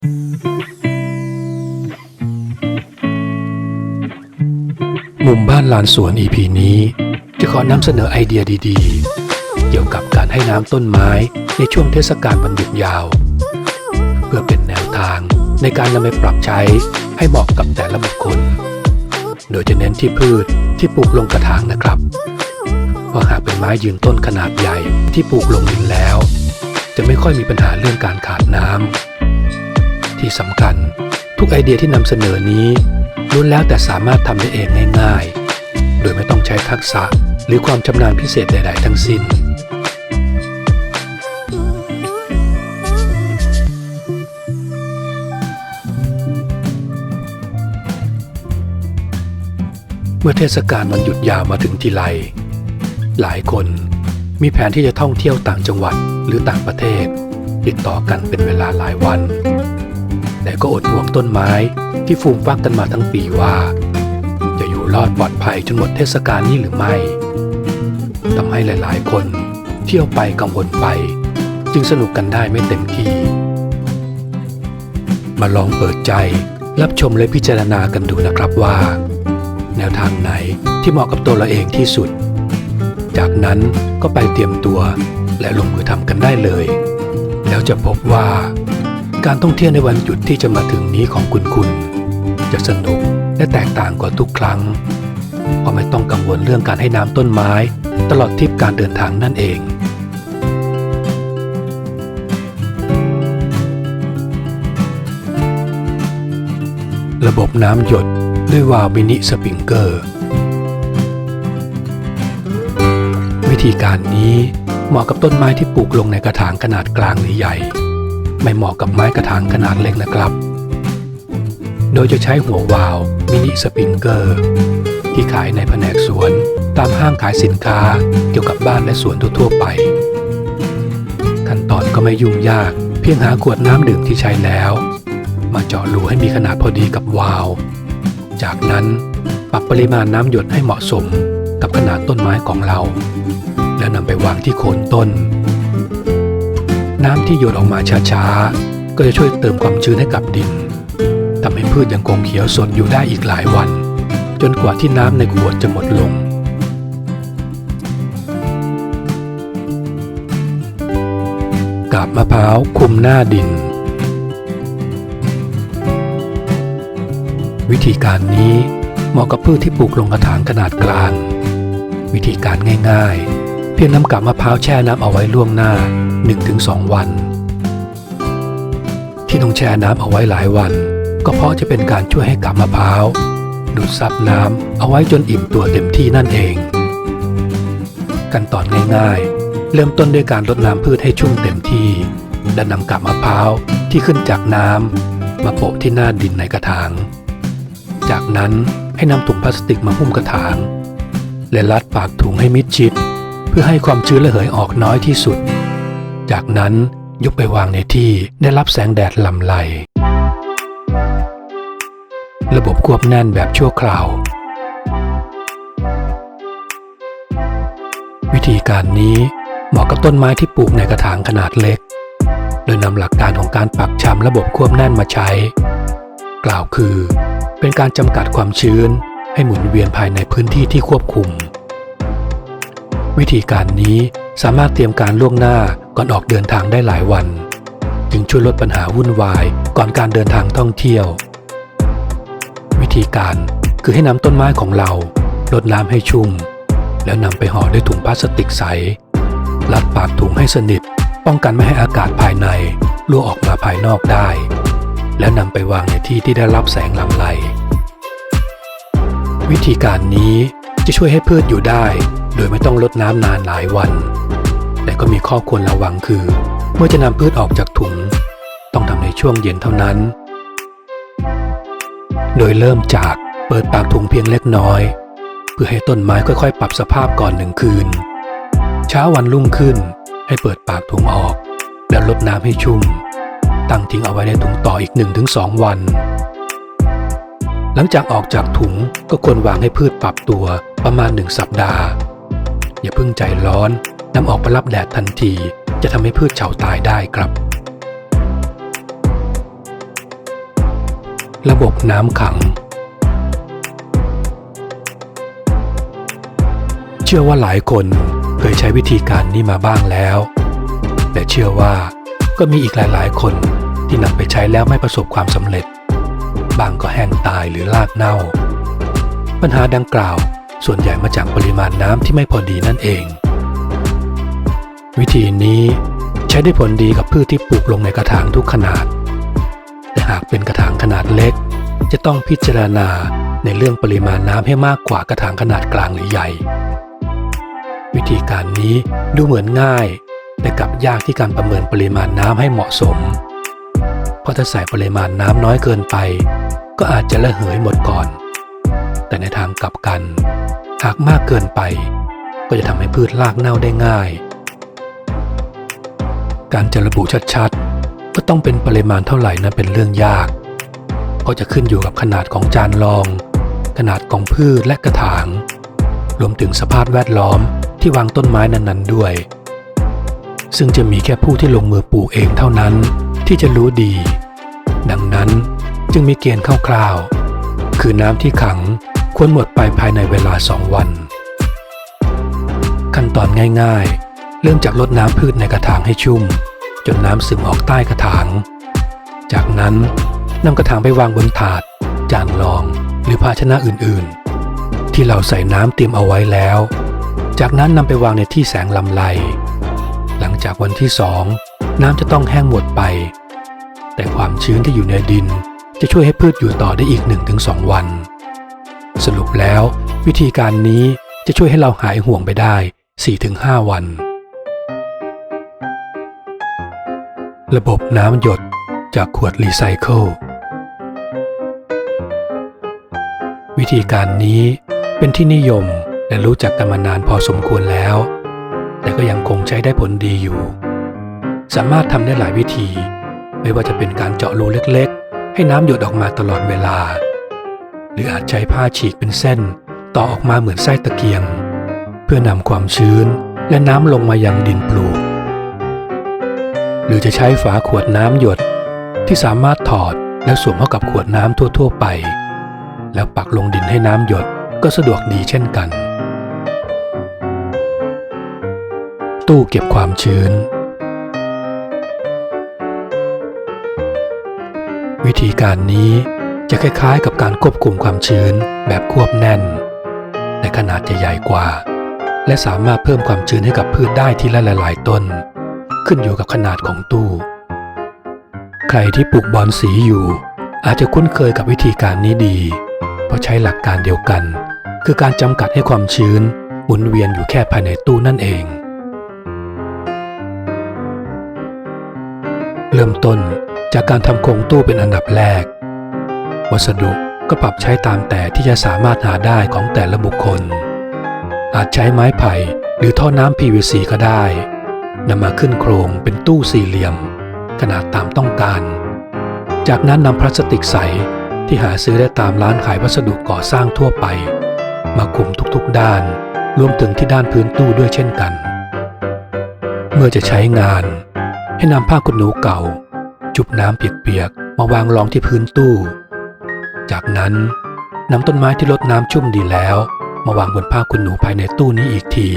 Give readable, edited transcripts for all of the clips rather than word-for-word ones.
มุมบ้านลานสวน EP นี้จะขอนำเสนอไอเดียดีๆเกี่ยวกับการให้น้ำต้นไม้ในช่วงเทศกาลวันหยุดยาวเพื่อเป็นแนวทางในการนำไปปรับใช้ให้เหมาะกับแต่ละบุคคลโดยจะเน้นที่พืชที่ปลูกลงกระถางนะครับเพราะหากเป็นไม้ยืนต้นขนาดใหญ่ที่ปลูกลงดินแล้วจะไม่ค่อยมีปัญหาเรื่องการขาดน้ำที่สำคัญทุกไอเดียที่นำเสนอนี้ล้วนแล้วแต่สามารถทำได้เองง่ายๆโดยไม่ต้องใช้ทักษะหรือความชำนาญพิเศษใดๆทั้งสิ้นเมื่อเทศกาลวันหยุดยาวมาถึงทีไรหลายคนมีแผนที่จะท่องเที่ยวต่างจังหวัดหรือต่างประเทศติดต่อกันเป็นเวลาหลายวันแต่ก็อดห่วงต้นไม้ที่ฟูมฟักกันมาทั้งปีว่าจะอยู่รอดปลอดภัยจนหมดเทศกาลนี้หรือไม่ทำให้หลายๆคนเที่ยวไปกังวลไปจึงสนุกกันได้ไม่เต็มที่มาลองเปิดใจรับชมและพิจารณากันดูนะครับว่าแนวทางไหนที่เหมาะกับตัวเราเองที่สุดจากนั้นก็ไปเตรียมตัวและลงมือทำกันได้เลยแล้วจะพบว่าการท่องเที่ยวในวันหยุดที่จะมาถึงนี้ของคุณจะสนุกและแตกต่างกว่าทุกครั้งเพราะไม่ต้องกังวลเรื่องการให้น้ำต้นไม้ตลอดทริปการเดินทางนั่นเองระบบน้ำหยดด้วยวาล์วมินิสปริงเกอร์วิธีการนี้เหมาะกับต้นไม้ที่ปลูกลงในกระถางขนาดกลางหรือใหญ่ไม่เหมาะกับไม้กระถางขนาดเล็กนะครับโดยจะใช้หัววาล์วมินิสปริงเกอร์ที่ขายในแผนกสวนตามห้างขายสินค้าเกี่ยวกับบ้านและสวนทั่วๆไปขั้นตอนก็ไม่ยุ่งยากเพียงหาขวดน้ำดื่มที่ใช้แล้วมาเจาะรูให้มีขนาดพอดีกับวาล์วจากนั้นปรับปริมาณน้ำหยดให้เหมาะสมกับขนาดต้นไม้ของเราแล้วนำไปวางที่โคนต้นน้ำที่หยดออกมาช้าๆก็จะช่วยเติมความชื้นให้กับดินทำให้พืชยังคงเขียวสดอยู่ได้อีกหลายวันจนกว่าที่น้ำในขวดจะหมดลงกาบมะพร้าวคลุมหน้าดินวิธีการนี้เหมาะกับพืชที่ปลูกลงกระถางขนาดกลางวิธีการง่ายๆเพียงนำกาบมะพร้าวแช่น้ำเอาไว้ล่วงหน้า 1-2 วันที่ต้องแช่น้ำเอาไว้หลายวันก็เพราะจะเป็นการช่วยให้กาบมะพร้าวดูดซับน้ำเอาไว้จนอิ่มตัวเต็มที่นั่นเองขั้นตอนง่ายๆเริ่มต้นด้วยการรดน้ำพืชให้ชุ่มเต็มที่และนำกาบมะพร้าวที่ขึ้นจากน้ำมาโปะที่หน้าดินในกระถางจากนั้นให้นำถุงพลาสติกมาหุ้มกระถางและรัดปากถุงให้มิดชิดเพื่อให้ความชื้นระเหยออกน้อยที่สุดจากนั้นยกไปวางในที่ได้รับแสงแดดลำไรระบบควบแน่นแบบชั่วคราววิธีการนี้เหมาะกับต้นไม้ที่ปลูกในกระถางขนาดเล็กโดยนำหลักการของการปักชำระบบควบแน่นมาใช้กล่าวคือเป็นการจำกัดความชื้นให้หมุนเวียนภายในพื้นที่ที่ควบคุมวิธีการนี้สามารถเตรียมการล่วงหน้าก่อนออกเดินทางได้หลายวันจึงช่วยลดปัญหาวุ่นวายก่อนการเดินทางท่องเที่ยววิธีการคือให้นำต้นไม้ของเรารดน้ำให้ชุ่มแล้วนำไปห่อด้วยถุงพลาสติกใสรัดปากถุงให้สนิทป้องกันไม่ให้อากาศภายในรั่วออกมาภายนอกได้แล้วนำไปวางในที่ที่ได้รับแสงลำไรวิธีการนี้จะช่วยให้พืชอยู่ได้โดยไม่ต้องรดน้ำนานหลายวันแต่ก็มีข้อควรระวังคือเมื่อจะนำพืชออกจากถุงต้องทำในช่วงเย็นเท่านั้นโดยเริ่มจากเปิดปากถุงเพียงเล็กน้อยเพื่อให้ต้นไม้ค่อยๆปรับสภาพก่อน1 คืนเช้าวันรุ่งขึ้นให้เปิดปากถุงออกแล้วรดน้ำให้ชุ่มตั้งทิ้งเอาไว้ในถุงต่ออีก 1-2 วันหลังจากออกจากถุงก็ควรวางให้พืชปรับตัวประมาณ1 สัปดาห์อย่าเพิ่งใจร้อนนำออกไปรับแดดทันทีจะทำให้พืชเฉาตายได้ครับ ระบบน้ำขังเชื่อว่าหลายคนเคยใช้วิธีการนี้มาบ้างแล้วแต่เชื่อว่าก็มีอีกหลายๆคนที่นำไปใช้แล้วไม่ประสบความสำเร็จบางก็แห้งตายหรือรากเน่าปัญหาดังกล่าวส่วนใหญ่มาจากปริมาณน้ำที่ไม่พอดีนั่นเองวิธีนี้ใช้ได้ผลดีกับพืชที่ปลูกลงในกระถางทุกขนาดแต่หากเป็นกระถางขนาดเล็กจะต้องพิจารณาในเรื่องปริมาณน้ำให้มากกว่ากระถางขนาดกลางหรือใหญ่วิธีการนี้ดูเหมือนง่ายแต่กลับยากที่การประเมินปริมาณน้ำให้เหมาะสมเพราะถ้าใส่ปริมาณน้ำน้อยเกินไปก็อาจจะระเหยหมดก่อนแต่ในทางกลับกันหากมากเกินไปก็จะทำให้พืชรากเน่าได้ง่ายการจะระบุชัดๆก็ต้องเป็นปริมาณเท่าไหร่นั้นเป็นเรื่องยากก็จะขึ้นอยู่กับขนาดของจานรองขนาดของพืชและกระถางรวมถึงสภาพแวดล้อมที่วางต้นไม้นั้นๆด้วยซึ่งจะมีแค่ผู้ที่ลงมือปลูกเองเท่านั้นที่จะรู้ดีดังนั้นจึงมีเกณฑ์คร่าวๆคือน้ำที่ขังควรหมดไปภายในเวลา2 วันขั้นตอนง่ายๆเริ่มจากรดน้ำพืชในกระถางให้ชุ่มจนน้ำซึมออกใต้กระถางจากนั้นนำกระถางไปวางบนถาดจานรองหรือภาชนะอื่นๆที่เราใส่น้ำเตรียมเอาไว้แล้วจากนั้นนำไปวางในที่แสงลำไรหลังจากวันที่2น้ำจะต้องแห้งหมดไปแต่ความชื้นที่อยู่ในดินจะช่วยให้พืชอยู่ต่อได้อีก 1-2 วันสรุปแล้ววิธีการนี้จะช่วยให้เราหายห่วงไปได้ 4-5 วันระบบน้ำหยดจากขวดรีไซเคิลวิธีการนี้เป็นที่นิยมและรู้จักกันมานานพอสมควรแล้วแต่ก็ยังคงใช้ได้ผลดีอยู่สามารถทำได้หลายวิธีไม่ว่าจะเป็นการเจาะรูเล็กๆให้น้ำหยดออกมาตลอดเวลาหรืออาจใช้ผ้าฉีกเป็นเส้นต่อออกมาเหมือนไส้ตะเกียงเพื่อนำความชื้นและน้ำลงมายังดินปลูกหรือจะใช้ฝาขวดน้ำหยดที่สามารถถอดและสวมเข้ากับขวดน้ำทั่วๆไปแล้วปักลงดินให้น้ำหยดก็สะดวกดีเช่นกันตู้เก็บความชื้นวิธีการนี้จะคล้ายๆกับการควบคุมความชื้นแบบควบแน่นแต่ขนาดจะใหญ่กว่าและสามารถเพิ่มความชื้นให้กับพืชได้ทีละหลายๆต้นขึ้นอยู่กับขนาดของตู้ใครที่ปลูกบอนสีอยู่อาจจะคุ้นเคยกับวิธีการนี้ดีเพราะใช้หลักการเดียวกันคือการจำกัดให้ความชื้นหมุนเวียนอยู่แค่ภายในตู้นั่นเองเริ่มต้นจากการทำโครงตู้เป็นอันดับแรกวัสดุก็ปรับใช้ตามแต่ที่จะสามารถหาได้ของแต่ละบุคคลอาจใช้ไม้ไผ่หรือท่อน้ำ PVC ก็ได้นำมาขึ้นโครงเป็นตู้สี่เหลี่ยมขนาดตามต้องการจากนั้นนำพลาสติกใสที่หาซื้อได้ตามร้านขายวัสดุก่อสร้างทั่วไปมาคลุมทุกๆด้านรวมถึงที่ด้านพื้นตู้ด้วยเช่นกันเมื่อจะใช้งานให้นำผ้าขนหนูเก่าจุบน้ำเปียกๆมาวางรองที่พื้นตู้จากนั้นนำต้นไม้ที่รดน้ำชุ่มดีแล้วมาวางบนผ้าขนหนูภายในตู้นี้อีกที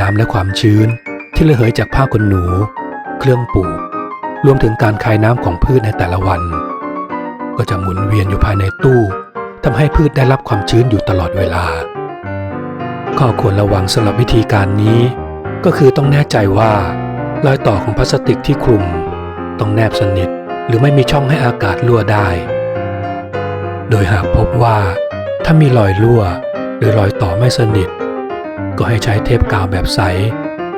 น้ำและความชื้นที่ระเหยจากผ้าขนหนูเครื่องปลูกรวมถึงการคายน้ำของพืชในแต่ละวันก็จะหมุนเวียนอยู่ภายในตู้ทำให้พืชได้รับความชื้นอยู่ตลอดเวลาข้อควรระวังสำหรับวิธีการนี้ก็คือต้องแน่ใจว่ารอยต่อของพลาสติกที่คลุมต้องแนบสนิทหรือไม่มีช่องให้อากาศรั่วได้โดยหากพบว่าถ้ามีรอยรั่วหรือรอยต่อไม่สนิทก็ให้ใช้เทปกาวแบบใส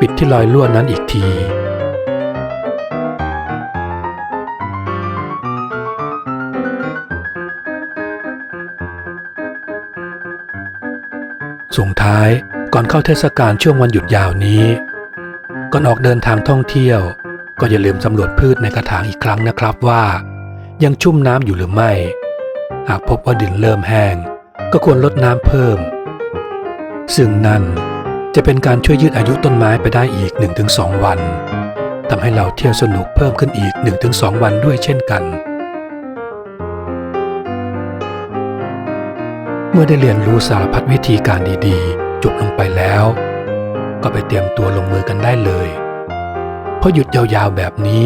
ปิดที่รอยรั่วนั้นอีกทีส่งท้ายก่อนเข้าเทศกาลช่วงวันหยุดยาวนี้ก่อนออกเดินทางท่องเที่ยวก็อย่าลืมสำรวจพืชในกระถางอีกครั้งนะครับว่ายังชุ่มน้ำอยู่หรือไม่หากพบว่าดินเริ่มแห้งก็ควรลดน้ำเพิ่มซึ่งนั่นจะเป็นการช่วยยืดอายุต้นไม้ไปได้อีก 1-2 วันทำให้เราเที่ยวสนุกเพิ่มขึ้นอีก 1-2 วันด้วยเช่นกัน เมื่อได้เรียนรู้สารพัดวิธีการดีๆจบลงไปแล้วก็ไปเตรียมตัวลงมือกันได้เลยเพราะหยุดยาวๆแบบนี้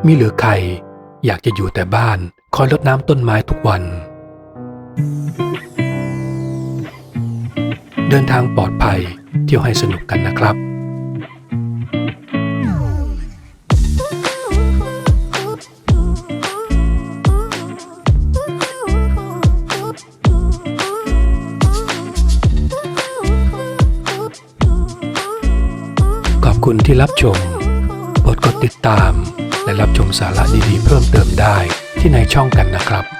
มีเหลือใครอยากจะอยู่แต่บ้านคอยรดน้ำต้นไม้ทุกวันเดินทางปลอดภัยเที่ยวให้สนุกกันนะครับขอบคุณที่รับชมโปรดกดติดตามและรับชมสาระดีๆเพิ่มเติมได้ที่ในช่องกันนะครับ